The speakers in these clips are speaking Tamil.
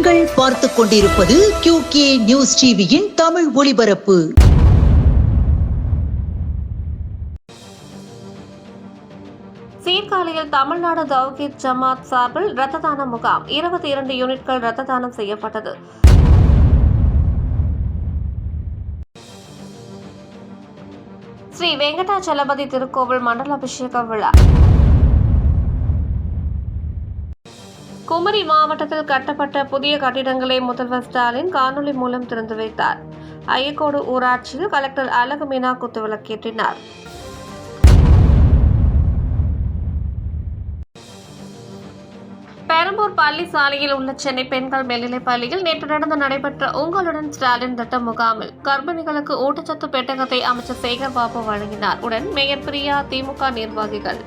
நீங்கள் பார்த்துக் கொண்டிருப்பது QK நியூஸ் டிவியின் தமிழ் ஒளிபரப்பு. சீர்காழியில் தமிழ்நாடு தௌஹீத் ஜமாத் சார்பில் இரத்த தான முகாம் 22 யூனிட்கள் இரத்த தானம் செய்யப்பட்டது. ஸ்ரீ வெங்கடாச்சலபதி திருக்கோவில் மண்டல அபிஷேக விழா. குமரி மாவட்டத்தில் கட்டப்பட்ட புதிய கட்டிடங்களை முதல்வர் ஸ்டாலின் காணொலி மூலம் திறந்து வைத்தார். ஐயக்கோடு ஊராட்சியில் கலெக்டர் அழகு மீனா குத்துவிளக்கேற்றினார். பெரம்பூர் பள்ளி சாலையில் உள்ள சென்னை பெண்கள் மேல்நிலைப் பள்ளியில் நேற்று நடைபெற்ற உங்களுடன் ஸ்டாலின் திட்ட முகாமில் கர்ப்பிணிகளுக்கு ஊட்டச்சத்து பெட்டகத்தை அமைச்சர் சேகர் பாபு வழங்கினார். உடன் மேயர் பிரியா, திமுக நிர்வாகிகள்,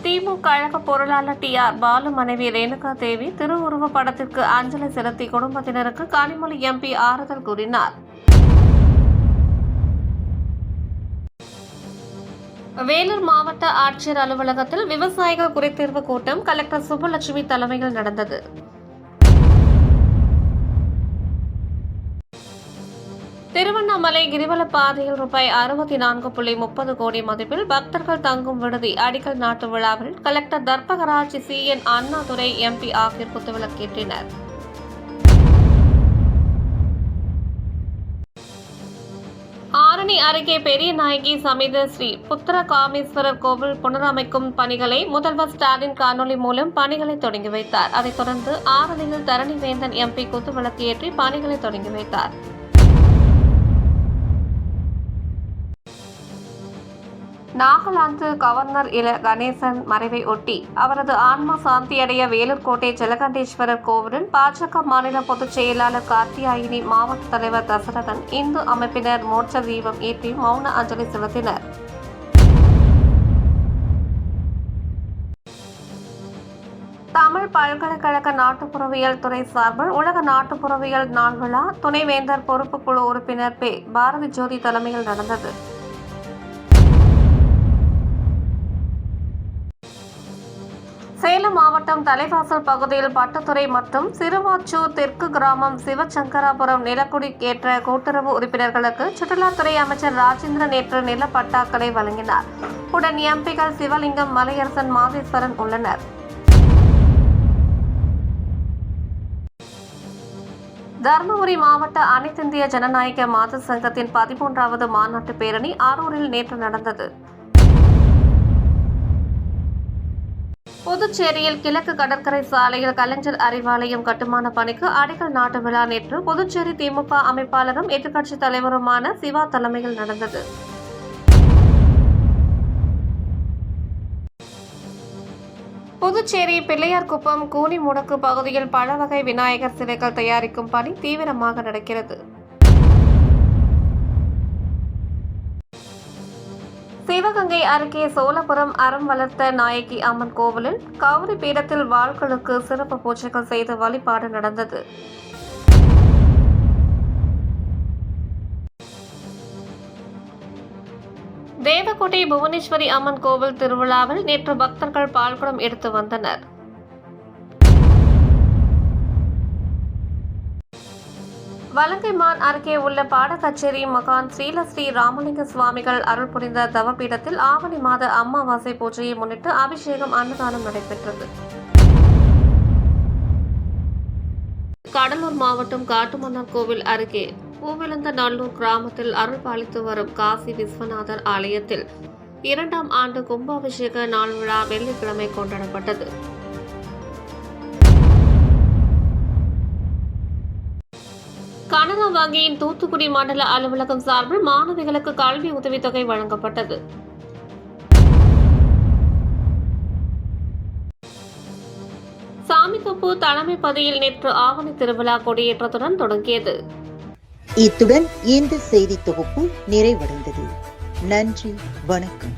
திமுக கழக பொருளாளர் TR பாலு மனைவி ரேணுகா தேவி திருவுருவ படத்திற்கு அஞ்சலி செலுத்தி குடும்பத்தினருக்கு கனிமொழி MP ஆறுதல் கூறினார். வேலூர் மாவட்ட ஆட்சியர் அலுவலகத்தில் விவசாயிகள் குறைதீர்வு கூட்டம் கலெக்டர் சுப்புலட்சுமி தலைமையில் நடந்தது. திருவண்ணாமலை கிரிவல பாதையில் ரூபாய் 64.30 கோடி மதிப்பில் பக்தர்கள் தங்கும் விடுதி அடிக்கல் நாட்டு விழாவில் collector Tharpagaraj, CN Annadurai MP ஆகியோர் குத்துவிளக்கேற்றினர். ஆரணி அருகே பெரிய நாயகி சமேத ஸ்ரீ புத்திர காமேஸ்வரர் கோவில் புனரமைக்கும் பணிகளை முதல்வர் ஸ்டாலின் காணொலி மூலம் பணிகளை தொடங்கி வைத்தார். அதைத் தொடர்ந்து ஆரணியில் தரணி வேந்தன் MP குத்துவிளக்கு ஏற்றி பணிகளை தொடங்கி வைத்தார். நாகாலாந்து கவர்னர் இல கணேசன் மறைவை ஒட்டி அவரது ஆன்மா சாந்தியடைய வேலூர் கோட்டை ஜலகண்டேஸ்வரர் கோவிலில் பாஜக மாநில பொதுச் செயலாளர் கார்த்தியாயினி, மாவட்ட தலைவர் தசரதன், இந்து அமைப்பினர் மோட்ச தீபம் ஏற்றி மௌன அஞ்சலி செலுத்தினர். தமிழ் பல்கலைக்கழக நாட்டுப்புறவியல் துறை சார்பில் உலக நாட்டுப்புறவியல் நாள் விழா துணைவேந்தர் பொறுப்பு குழு உறுப்பினர் பாரதி ஜோதி தலைமையில் நடந்தது. சேலம் மாவட்டம் தலைவாசல் பகுதியில் பட்டுத்துறை மற்றும் சிறுவாச்சூர் தெற்கு கிராமம் சிவசங்கராபுரம் நிலக்குடி ஏற்ற கூட்டுறவு உறுப்பினர்களுக்கு சுற்றுலாத்துறை அமைச்சர் ராஜேந்திரன் நேற்று நில பட்டாக்களை வழங்கினார். உடன் MPகள் சிவலிங்கம், மலையரசன், மாதேஸ்வரன் உள்ளனர். தருமபுரி மாவட்ட அனைத்திந்திய ஜனநாயக மாத சங்கத்தின் 13வது மாநாட்டு பேரணி அரூரில் நேற்று நடந்தது. புதுச்சேரியில் கிழக்கு கடற்கரை சாலையில் கலைஞர் அறிவாலயம் கட்டுமான பணிக்கு அடிக்கல் நாட்டு விழா நேற்று புதுச்சேரி திமுக அமைப்பாளரும் எதிர்க்கட்சித் தலைவருமான சிவா தலைமையில் நடந்தது. புதுச்சேரி பிள்ளையார்குப்பம் கூனிமுடக்கு பகுதியில் பல வகை விநாயகர் சிலைகள் தயாரிக்கும் பணி தீவிரமாக நடக்கிறது. சிவகங்கை அருகே சோழபுரம் அறம் வளர்த்த நாயகி அம்மன் கோவிலில் கௌரி பீடத்தில் வாள்களுக்கு சிறப்பு பூஜைகள் செய்து வழிபாடு நடந்தது. தேவக்கோட்டை புவனேஸ்வரி அம்மன் கோவில் திருவிழாவில் நேற்று பக்தர்கள் பால்குடம் எடுத்து வந்தனர். வலங்கைமான் அருகே உள்ள பாடகச்சேரி மகான் ஸ்ரீலஸ்ரீ ராமலிங்க சுவாமிகள் அருள் புரிந்த தவபீடத்தில் ஆவணி மாத அமாவாசை பூஜையை முன்னிட்டு அபிஷேகம், அன்னதானம் நடைபெற்றது. கடலூர் மாவட்டம் காட்டுமன்னார் கோவில் அருகே பூவிழந்த நல்லூர் கிராமத்தில் அருள் பாலித்து வரும் காசி விஸ்வநாதர் ஆலயத்தில் 2ஆம் ஆண்டு கும்பாபிஷேக நாள் விழா வெள்ளிக்கிழமை கொண்டாடப்பட்டது. கனரா வங்கியின் தூத்துக்குடி மண்டல அலுவலகம் சார்பில் மாணவிகளுக்கு கல்வி உதவித்தொகை வழங்கப்பட்டது. சாமித்தோப்பு தலைமை பதியில் நேற்று ஆவணி திருவிழா கொடியேற்றத்துடன் தொடங்கியது. இத்துடன் இந்த செய்தி தொகுப்பு நிறைவடைந்தது. நன்றி, வணக்கம்.